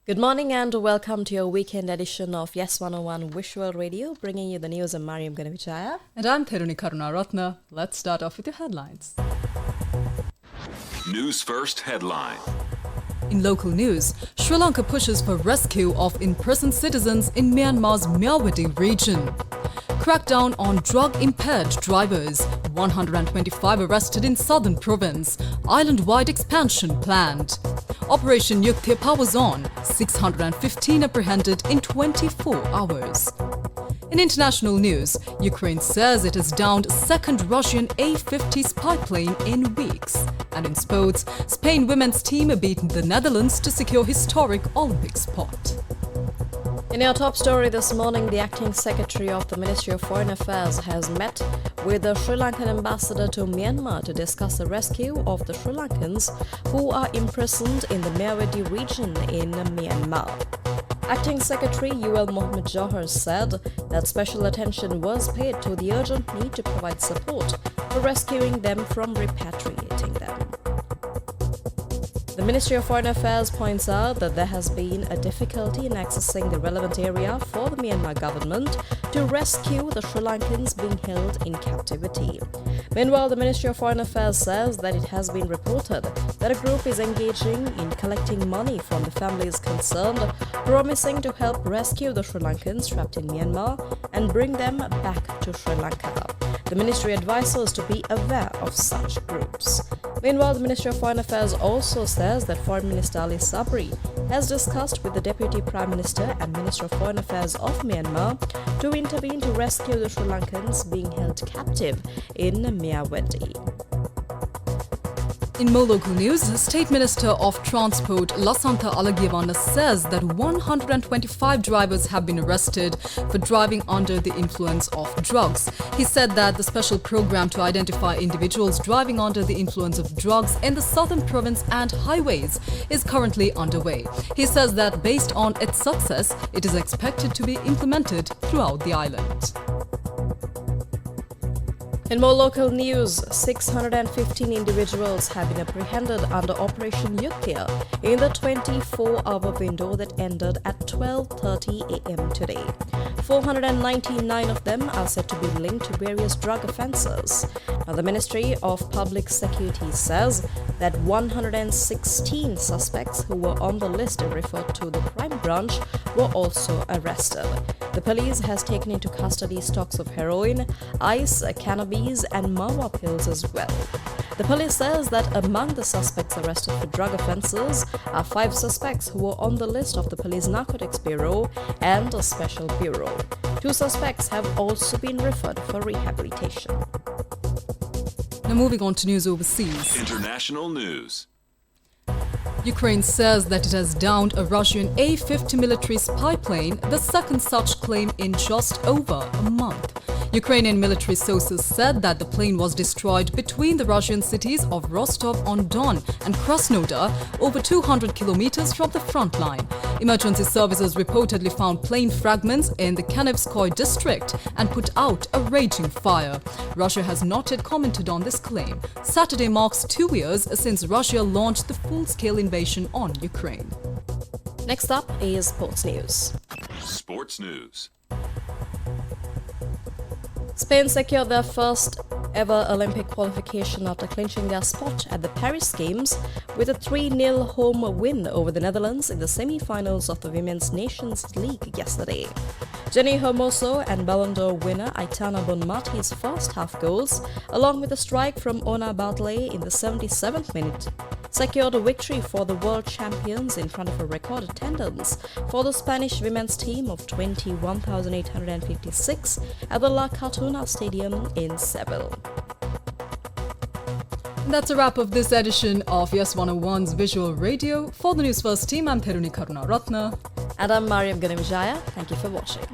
Good morning and welcome to your weekend edition of Yes 101 Visual Radio, bringing you the news. I'm Mariam Ganavijaya. And I'm Theruni Karunaratna. Let's start off with the headlines. News First headline. In local news, Sri Lanka pushes for rescue of imprisoned citizens in Myanmar's Myanmar region. Crackdown on drug-impaired drivers. 125 arrested in southern province. Island-wide expansion planned. Operation Yuktia powers on. 615 apprehended in 24 hours. In international news, Ukraine says it has downed second Russian A-50 spy plane in weeks. And in sports, Spain women's team beat the Netherlands to secure historic Olympic spot. In our top story this morning, the acting secretary of the Ministry of Foreign Affairs has met with the Sri Lankan ambassador to Myanmar to discuss the rescue of the Sri Lankans who are imprisoned in the Myanmar region in Myanmar. Acting Secretary UL Mohammed Johar said that special attention was paid to the urgent need to provide support for rescuing them from repatriating them. The Ministry of Foreign Affairs points out that there has been a difficulty in accessing the relevant area for the Myanmar government to rescue the Sri Lankans being held in captivity. Meanwhile, the Ministry of Foreign Affairs says that it has been reported that a group is engaging in collecting money from the families concerned, promising to help rescue the Sri Lankans trapped in Myanmar and bring them back to Sri Lanka. The ministry advises to be aware of such groups. Meanwhile, the Ministry of Foreign Affairs also says that Foreign Minister Ali Sabri has discussed with the Deputy Prime Minister and Minister of Foreign Affairs of Myanmar to intervene to rescue the Sri Lankans being held captive in Myanmar. In more local news, State Minister of Transport Lasantha Alagiawana says that 125 drivers have been arrested for driving under the influence of drugs. He said that the special program to identify individuals driving under the influence of drugs in the southern province and highways is currently underway. He says that based on its success, it is expected to be implemented throughout the island. In more local news, 615 individuals have been apprehended under Operation Yuktia in the 24-hour window that ended at 12:30 a.m. today. 499 of them are said to be linked to various drug offences. Now, the Ministry of Public Security says that 116 suspects who were on the list referred to the crime branch were also arrested. The police has taken into custody stocks of heroin, ice, cannabis and mawa pills as well. The police says that among the suspects arrested for drug offences are 5 suspects who were on the list of the Police Narcotics Bureau and a Special Bureau. 2 suspects have also been referred for rehabilitation. Now moving on to news overseas. International news. Ukraine says that it has downed a Russian A-50 military spy plane, the second such claim in just over a month. Ukrainian military sources said that the plane was destroyed between the Russian cities of Rostov-on-Don and Krasnodar, over 200 kilometers from the front line. Emergency services reportedly found plane fragments in the Kanevskoye district and put out a raging fire. Russia has not yet commented on this claim. Saturday marks 2 years since Russia launched the full-scale invasion on Ukraine. Next up is sports news. Sports news. Spain secured their first ever Olympic qualification after clinching their spot at the Paris Games with a 3-0 home win over the Netherlands in the semi-finals of the Women's Nations League yesterday. Jenny Hermoso and Ballon d'Or winner Aitana Bonmati's first half goals, along with a strike from Ona Bartley in the 77th minute, secured a victory for the world champions in front of a record attendance for the Spanish women's team of 21,856 at the La Cartuna Stadium in Seville. That's a wrap of this edition of Yes 101's Visual Radio. For the Newsfirst team, I'm Theruni Karunaratna. And I'm Mariam Ganavijaya. Thank you for watching.